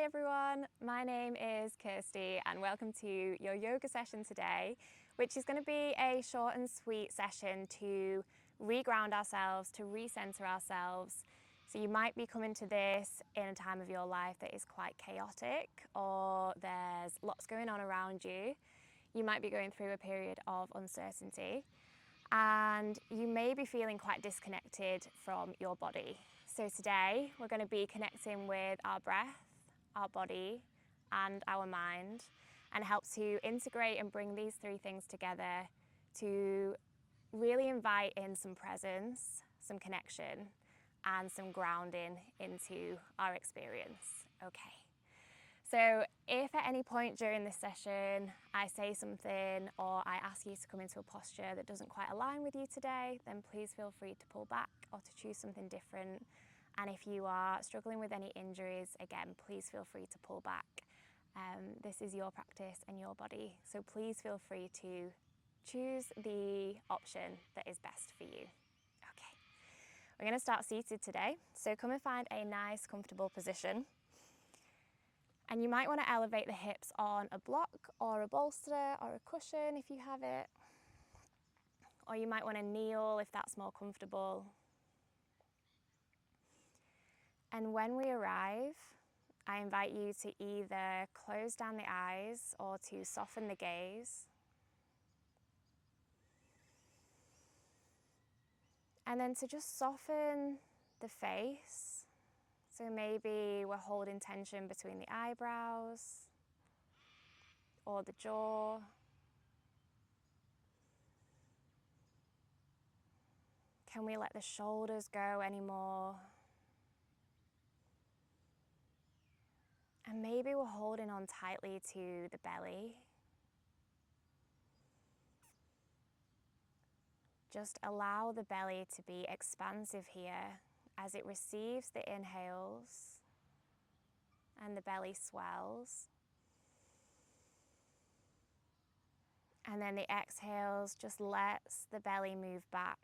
everyone, my name is Kirsty and welcome to your yoga session today, which is going to be a short and sweet session to reground ourselves, to recenter ourselves. So you might be coming to this in a time of your life that is quite chaotic, or there's lots going on around you. You might be going through a period of uncertainty and you may be feeling quite disconnected from your body. So today we're going to be connecting with our breath, our body and our mind, and help to integrate and bring these three things together to really invite in some presence, some connection and some grounding into our experience. Okay. So if at any point during this session I say something or I ask you to come into a posture that doesn't quite align with you today, then please feel free to pull back or to choose something different. And if you are struggling with any injuries, again, please feel free to pull back. This is your practice and your body, so please feel free to choose the option that is best for you. Okay, we're going to start seated today, so come and find a nice, comfortable position. And you might want to elevate the hips on a block or a bolster or a cushion if you have it. Or you might want to kneel if that's more comfortable. And when we arrive, I invite you to either close down the eyes or to soften the gaze. And then to just soften the face. So maybe we're holding tension between the eyebrows or the jaw. Can we let the shoulders go anymore? And maybe we're holding on tightly to the belly. Just allow the belly to be expansive here as it receives the inhales and the belly swells. And then the exhales just lets the belly move back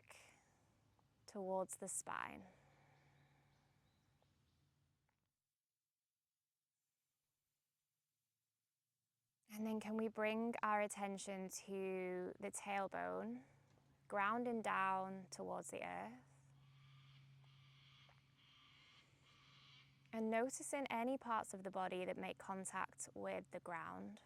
towards the spine. And then can we bring our attention to the tailbone, grounding down towards the earth. And noticing any parts of the body that make contact with the ground.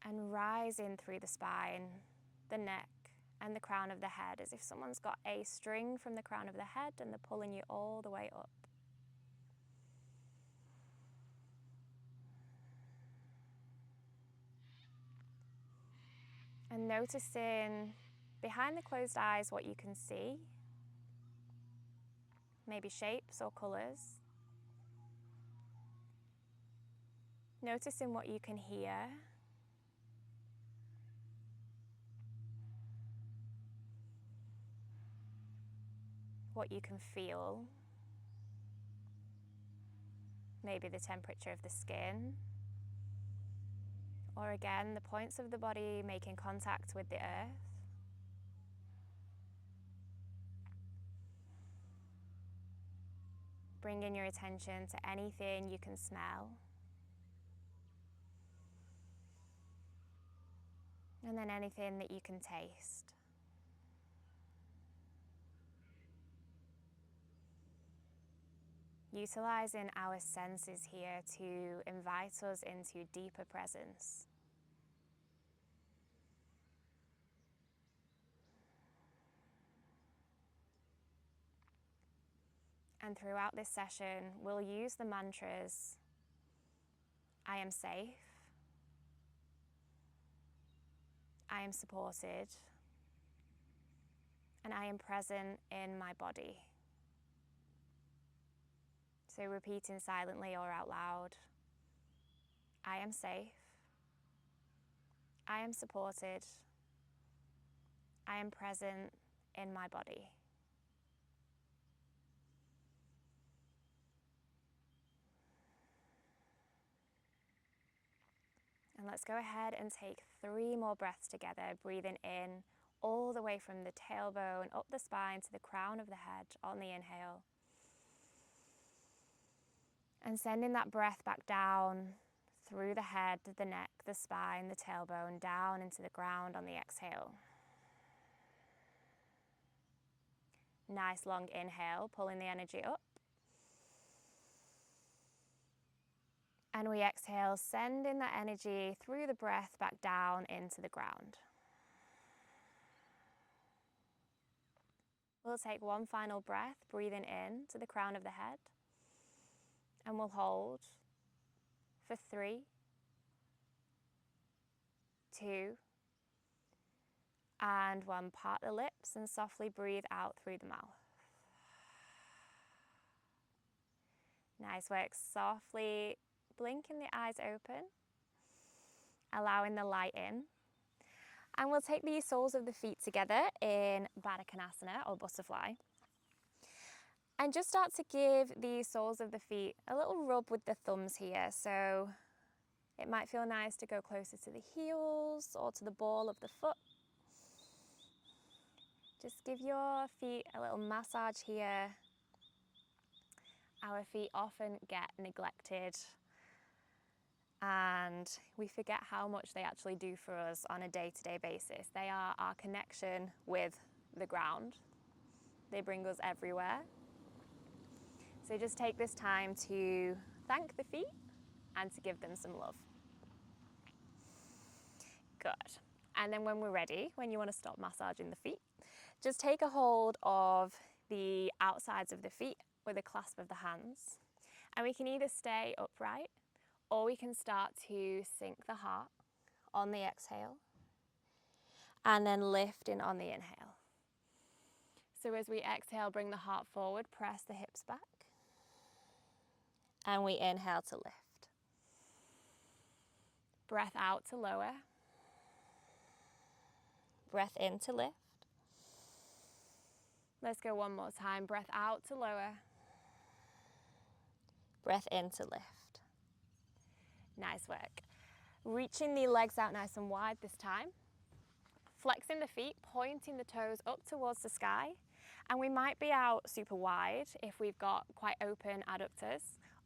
And rising through the spine, the neck and the crown of the head, as if someone's got a string from the crown of the head and they're pulling you all the way up. And noticing behind the closed eyes what you can see, maybe shapes or colours. Noticing what you can hear. What you can feel. Maybe the temperature of the skin. Or again, the points of the body making contact with the earth. Bringing your attention to anything you can smell. And then anything that you can taste. Utilizing our senses here to invite us into deeper presence. And throughout this session, we'll use the mantras, I am safe, I am supported, and I am present in my body. So repeating silently or out loud, I am safe, I am supported, I am present in my body. And let's go ahead and take 3 more breaths together, breathing in all the way from the tailbone up the spine to the crown of the head on the inhale. And sending that breath back down through the head, the neck, the spine, the tailbone, down into the ground on the exhale. Nice long inhale, pulling the energy up. And we exhale, sending that energy through the breath back down into the ground. We'll take one final breath, breathing in to the crown of the head. And we'll hold for 3, 2, and 1. Part the lips and softly breathe out through the mouth. Nice work. Softly blinking the eyes open, allowing the light in. And we'll take the soles of the feet together in Baddha Konasana or butterfly. And just start to give the soles of the feet a little rub with the thumbs here. So it might feel nice to go closer to the heels or to the ball of the foot. Just give your feet a little massage here. Our feet often get neglected and we forget how much they actually do for us on a day-to-day basis. They are our connection with the ground. They bring us everywhere. So just take this time to thank the feet and to give them some love. Good. And then when we're ready, when you want to stop massaging the feet, just take a hold of the outsides of the feet with a clasp of the hands. And we can either stay upright or we can start to sink the heart on the exhale and then lifting on the inhale. So as we exhale, bring the heart forward, press the hips back. And we inhale to lift. Breath out to lower. Breath in to lift. Let's go one more time. Breath out to lower. Breath in to lift. Nice work. Reaching the legs out nice and wide this time. Flexing the feet, pointing the toes up towards the sky. And we might be out super wide if we've got quite open adductors,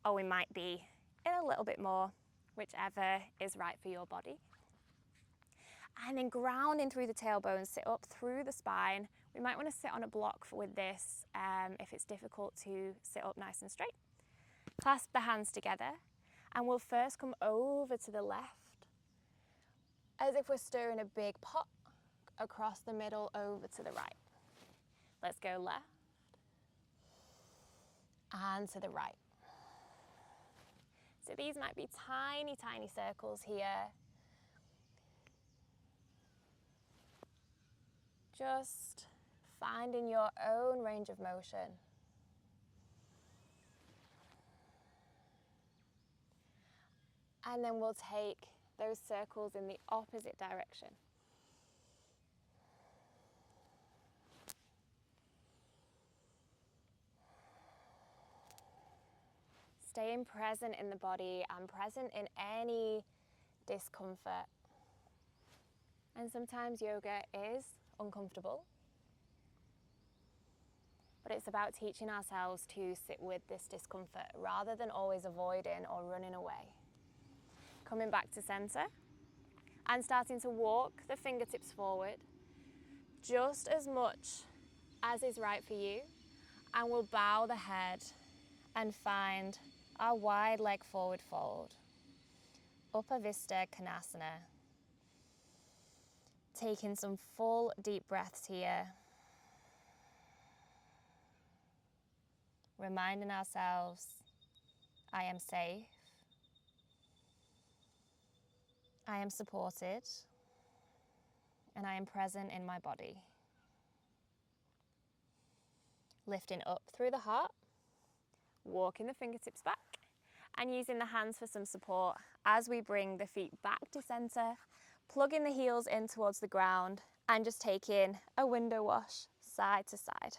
or we might be in a little bit more, whichever is right for your body. And then grounding through the tailbone, sit up through the spine. We might want to sit on a block with this if it's difficult to sit up nice and straight. Clasp the hands together and we'll first come over to the left as if we're stirring a big pot across the middle over to the right. Let's go left and to the right. So these might be tiny, tiny circles here. Just finding your own range of motion. And then we'll take those circles in the opposite direction. Staying present in the body and present in any discomfort. And sometimes yoga is uncomfortable, but it's about teaching ourselves to sit with this discomfort rather than always avoiding or running away. Coming back to center and starting to walk the fingertips forward just as much as is right for you, and we'll bow the head and find our wide leg forward fold, Upavista Konasana. Taking some full deep breaths here. Reminding ourselves, I am safe. I am supported. And I am present in my body. Lifting up through the heart. Walking the fingertips back. And using the hands for some support as we bring the feet back to center. Plugging the heels in towards the ground and just taking a window wash side to side.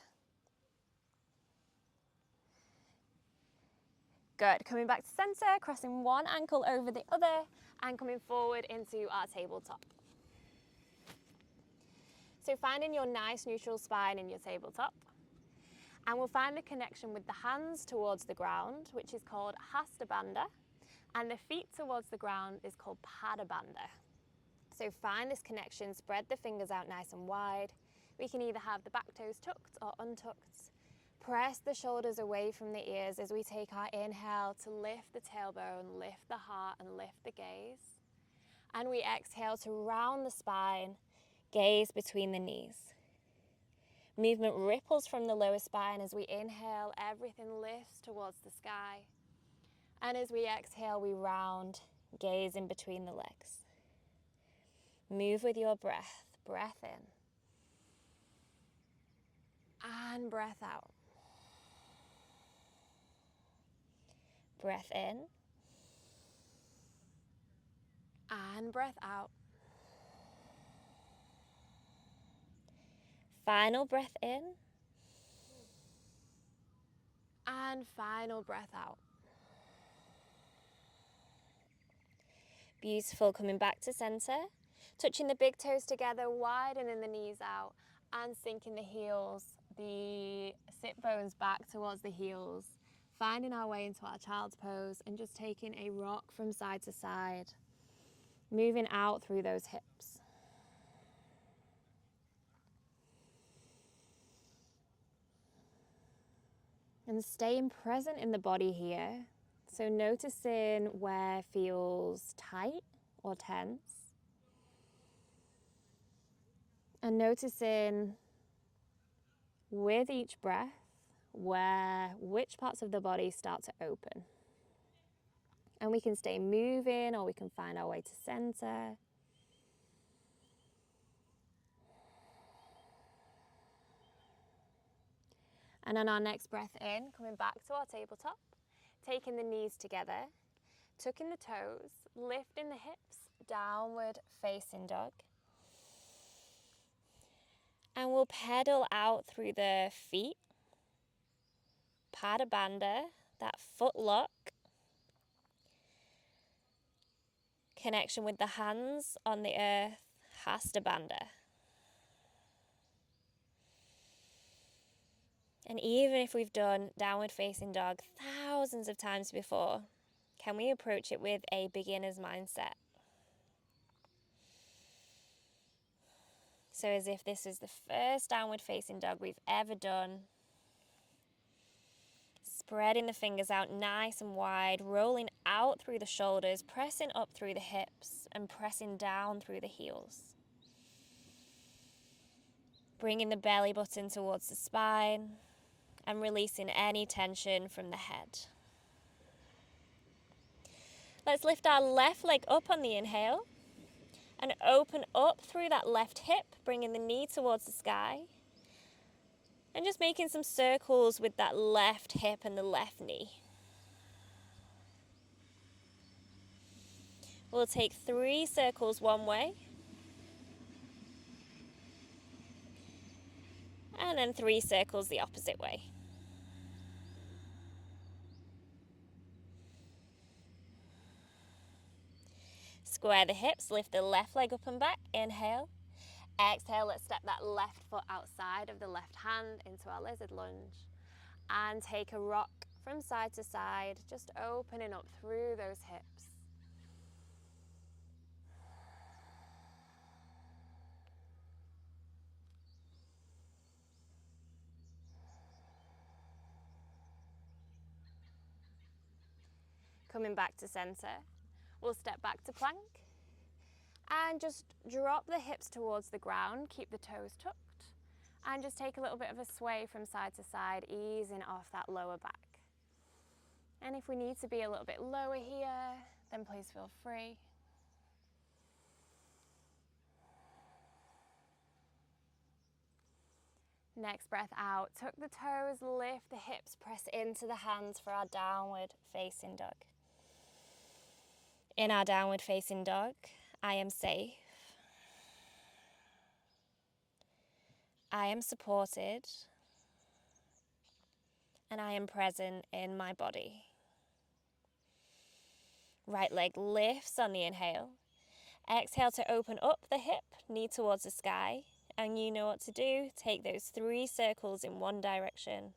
Good, coming back to center, crossing one ankle over the other and coming forward into our tabletop. So finding your nice neutral spine in your tabletop. And we'll find the connection with the hands towards the ground, which is called Hasta Bandha, and the feet towards the ground is called Pada Bandha. So find this connection, spread the fingers out nice and wide. We can either have the back toes tucked or untucked. Press the shoulders away from the ears as we take our inhale to lift the tailbone, lift the heart and lift the gaze. And we exhale to round the spine, gaze between the knees. Movement ripples from the lower spine as we inhale, everything lifts towards the sky. And as we exhale, we round, gaze in between the legs. Move with your breath. Breath in. And breath out. Breath in. And breath out. Final breath in. And final breath out. Beautiful. Coming back to center. Touching the big toes together, widening the knees out, and sinking the heels, the sit bones back towards the heels. Finding our way into our child's pose and just taking a rock from side to side. Moving out through those hips. And staying present in the body here. So noticing where feels tight or tense. And noticing with each breath which parts of the body start to open. And we can stay moving or we can find our way to center. And on our next breath in, coming back to our tabletop, taking the knees together, tucking the toes, lifting the hips, downward facing dog. And we'll pedal out through the feet, Pada Bandha, that foot lock. Connection with the hands on the earth, Hasta Bandha. And even if we've done downward facing dog thousands of times before, can we approach it with a beginner's mindset? So as if this is the first downward facing dog we've ever done. Spreading the fingers out nice and wide, rolling out through the shoulders, pressing up through the hips and pressing down through the heels. Bringing the belly button towards the spine and releasing any tension from the head. Let's lift our left leg up on the inhale and open up through that left hip, bringing the knee towards the sky. And just making some circles with that left hip and the left knee. We'll take 3 circles one way. And then 3 circles the opposite way. Square the hips, lift the left leg up and back, inhale. Exhale, let's step that left foot outside of the left hand into our lizard lunge. And take a rock from side to side, just opening up through those hips. Coming back to center, we'll step back to plank. And just drop the hips towards the ground, keep the toes tucked. And just take a little bit of a sway from side to side, easing off that lower back. And if we need to be a little bit lower here, then please feel free. Next breath out, tuck the toes, lift the hips, press into the hands for our downward facing dog. In our downward facing dog, I am safe. I am supported. And I am present in my body. Right leg lifts on the inhale. Exhale to open up the hip, knee towards the sky, And you know what to do. Take those 3 circles in one direction.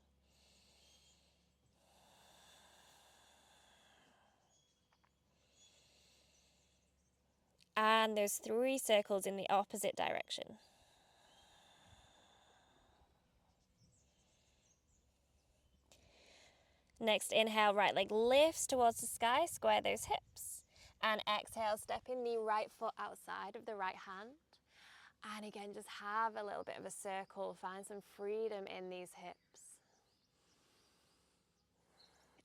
And those 3 circles in the opposite direction. Next, inhale, right leg lifts towards the sky, square those hips. And exhale, stepping the right foot outside of the right hand. And again, just have a little bit of a circle, find some freedom in these hips.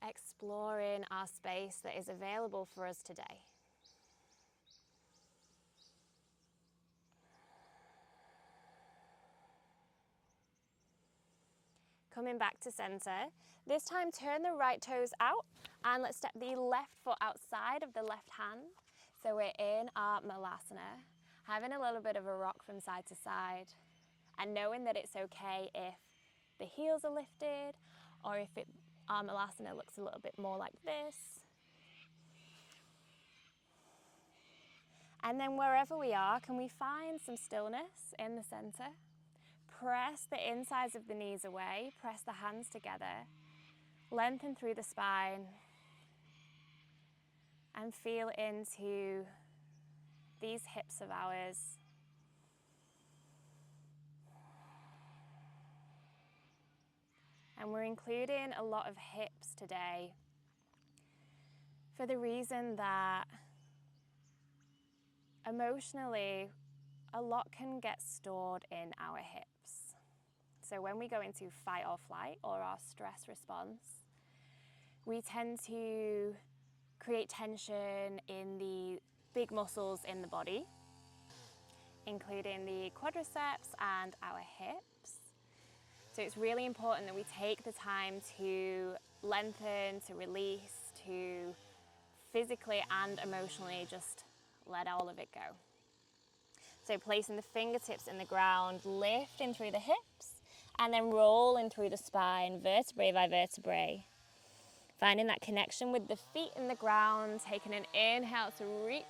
Exploring our space that is available for us today. Coming back to center. This time turn the right toes out and let's step the left foot outside of the left hand. So we're in our Malasana, having a little bit of a rock from side to side and knowing that it's okay if the heels are lifted or if our Malasana looks a little bit more like this. And then wherever we are, can we find some stillness in the center? Press the insides of the knees away, press the hands together, lengthen through the spine, and feel into these hips of ours. And we're including a lot of hips today for the reason that emotionally, a lot can get stored in our hips. So when we go into fight or flight or our stress response, we tend to create tension in the big muscles in the body, including the quadriceps and our hips. So it's really important that we take the time to lengthen, to release, to physically and emotionally just let all of it go. So placing the fingertips in the ground, lifting through the hips, and then rolling through the spine, vertebrae by vertebrae. Finding that connection with the feet in the ground, taking an inhale to reach,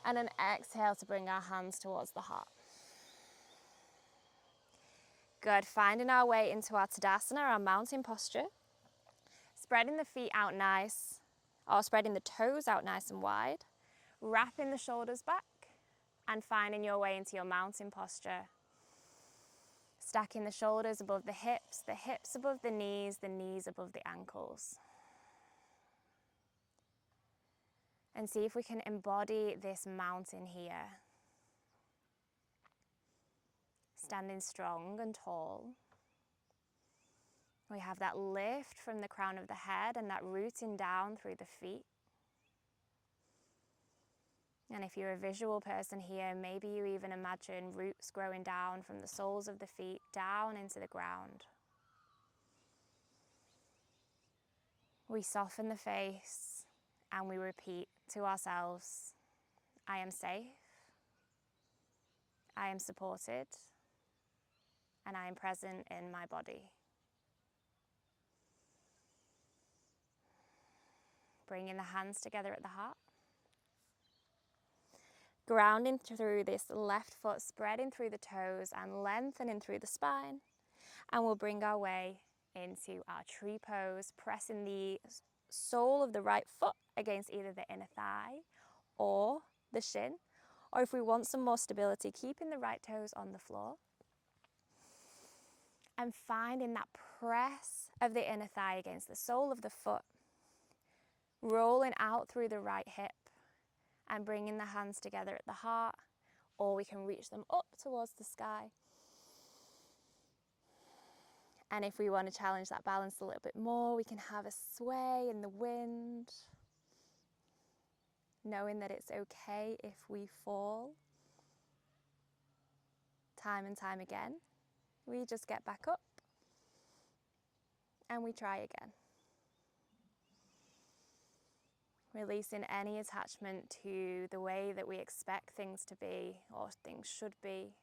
and an exhale to bring our hands towards the heart. Good, finding our way into our Tadasana, our mountain posture. Spreading the feet out nice, or spreading the toes out nice and wide. Wrapping the shoulders back, and finding your way into your mountain posture. Stacking the shoulders above the hips above the knees above the ankles. And see if we can embody this mountain here. Standing strong and tall. We have that lift from the crown of the head and that rooting down through the feet. And if you're a visual person here, maybe you even imagine roots growing down from the soles of the feet down into the ground. We soften the face and we repeat to ourselves, I am safe, I am supported, and I am present in my body. Bringing the hands together at the heart. Grounding through this left foot, spreading through the toes and lengthening through the spine. And we'll bring our way into our tree pose, pressing the sole of the right foot against either the inner thigh or the shin. Or if we want some more stability, keeping the right toes on the floor. And finding that press of the inner thigh against the sole of the foot. Rolling out through the right hip. And bringing the hands together at the heart, or we can reach them up towards the sky. And if we want to challenge that balance a little bit more, we can have a sway in the wind, knowing that it's okay if we fall. Time and time again, we just get back up and we try again. Releasing any attachment to the way that we expect things to be or things should be.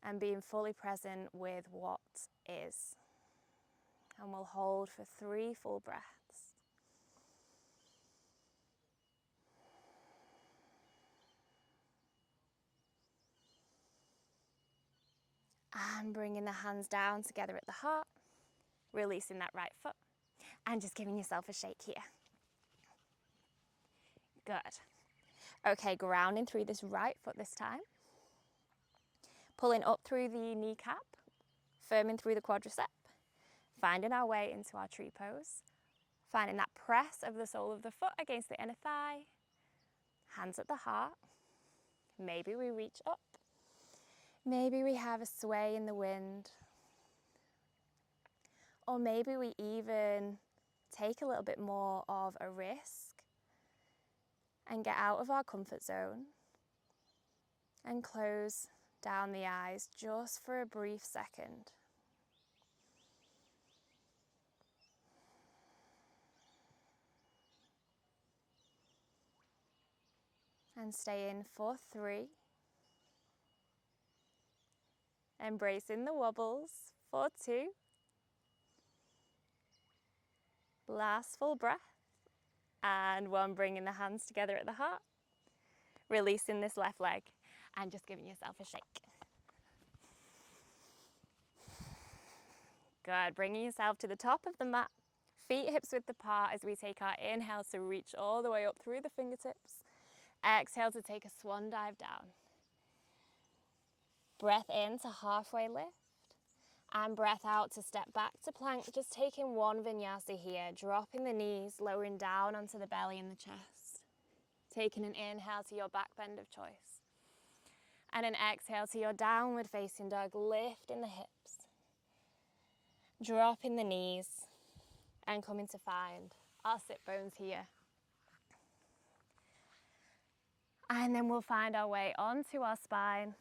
And being fully present with what is. And we'll hold for 3 full breaths. And bringing the hands down together at the heart, releasing that right foot, and just giving yourself a shake here. Good. Okay, grounding through this right foot this time. Pulling up through the kneecap, firming through the quadricep, finding our way into our tree pose, finding that press of the sole of the foot against the inner thigh, hands at the heart. Maybe we reach up. Maybe we have a sway in the wind. Or maybe we even take a little bit more of a risk and get out of our comfort zone and close down the eyes just for a brief second. And stay in for 3. Embracing the wobbles for 2. Last full breath. And 1, bringing the hands together at the heart. Releasing this left leg and just giving yourself a shake. Good, bringing yourself to the top of the mat. Feet hips width apart as we take our inhale to reach all the way up through the fingertips. Exhale to take a swan dive down. Breath in to halfway lift. And breath out to step back to plank. Just taking 1 vinyasa here. Dropping the knees, lowering down onto the belly and the chest. Taking an inhale to your back bend of choice. And an exhale to your downward facing dog. Lifting the hips. Dropping the knees. And coming to find our sit bones here. And then we'll find our way onto our spine.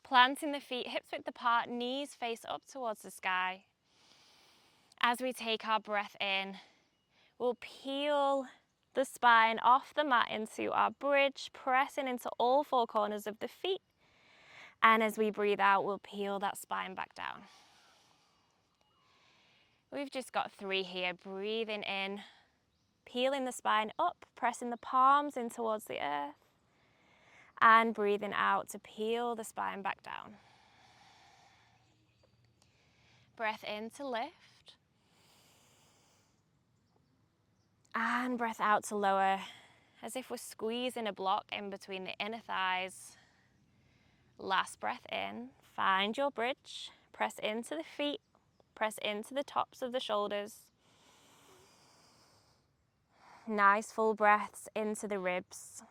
Planting the feet hips width apart, knees face up towards the sky. As we take our breath in, we'll peel the spine off the mat into our bridge, pressing into all 4 corners of the feet. And as we breathe out, we'll peel that spine back down. We've just got 3 here. Breathing in, peeling the spine up, pressing the palms in towards the earth. And breathing out to peel the spine back down. Breath in to lift. And breath out to lower, as if we're squeezing a block in between the inner thighs. Last breath in, find your bridge, press into the feet, press into the tops of the shoulders. Nice full breaths into the ribs.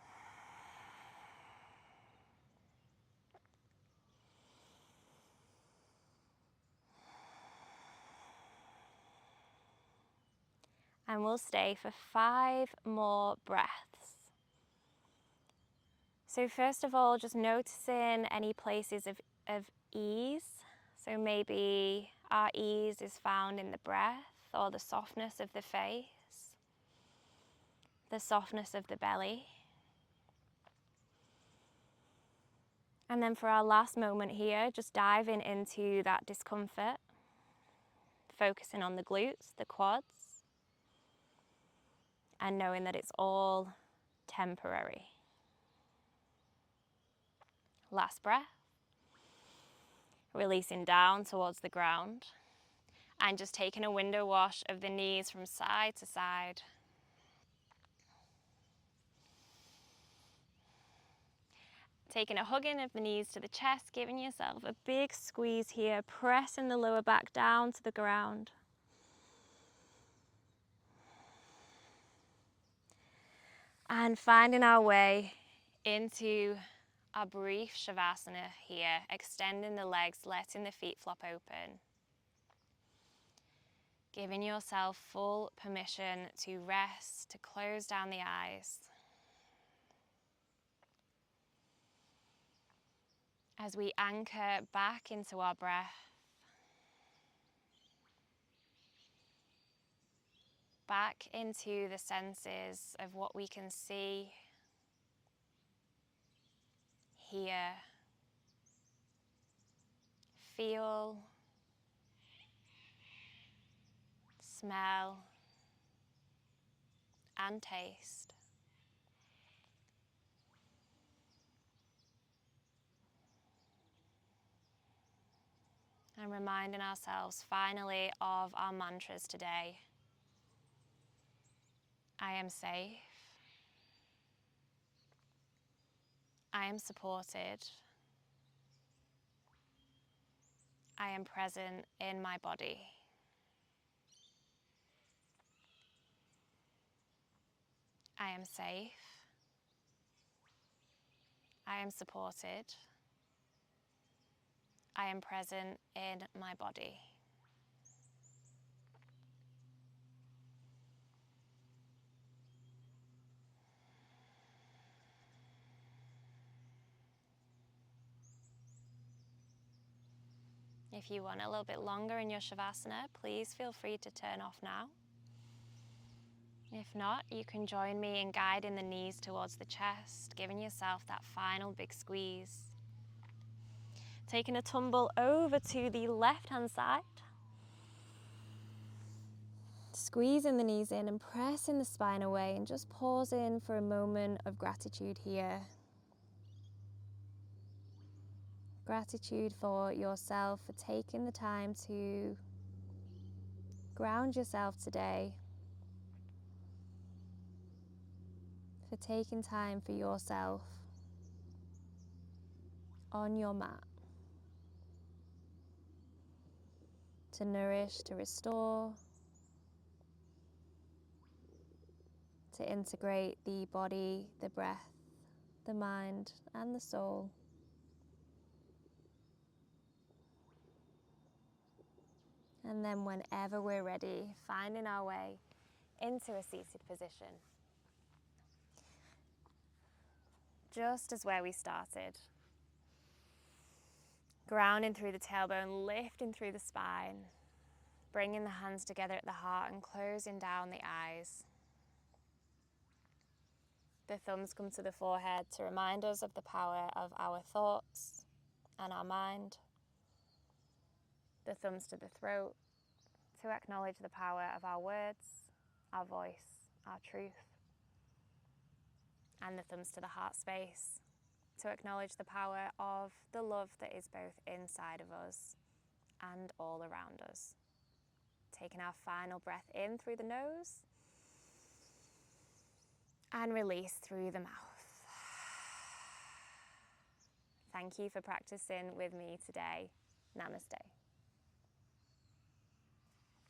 And we'll stay for 5 more breaths. So first of all, just noticing any places of ease. So maybe our ease is found in the breath or the softness of the face, the softness of the belly. And then for our last moment here, just diving into that discomfort, focusing on the glutes, the quads, and knowing that it's all temporary. Last breath. Releasing down towards the ground. And just taking a window wash of the knees from side to side. Taking a hug in of the knees to the chest, giving yourself a big squeeze here, pressing the lower back down to the ground. And finding our way into a brief Shavasana here, extending the legs, letting the feet flop open. Giving yourself full permission to rest, to close down the eyes. As we anchor back into our breath, back into the senses of what we can see, hear, feel, smell, and taste. And reminding ourselves finally of our mantras today. I am safe. I am supported. I am present in my body. I am safe. I am supported. I am present in my body. If you want a little bit longer in your Shavasana, please feel free to turn off now. If not, you can join me in guiding the knees towards the chest, giving yourself that final big squeeze. Taking a tumble over to the left-hand side. Squeezing the knees in and pressing the spine away and just pausing for a moment of gratitude here. Gratitude for yourself for taking the time to ground yourself today. For taking time for yourself on your mat. To nourish, to restore, to integrate the body, the breath, the mind, and the soul. And then whenever we're ready, finding our way into a seated position. Just as where we started. Grounding through the tailbone, lifting through the spine, bringing the hands together at the heart and closing down the eyes. The thumbs come to the forehead to remind us of the power of our thoughts and our mind. The thumbs to the throat to acknowledge the power of our words, our voice, our truth. And the thumbs to the heart space to acknowledge the power of the love that is both inside of us and all around us. Taking our final breath in through the nose and release through the mouth. Thank you for practicing with me today. Namaste.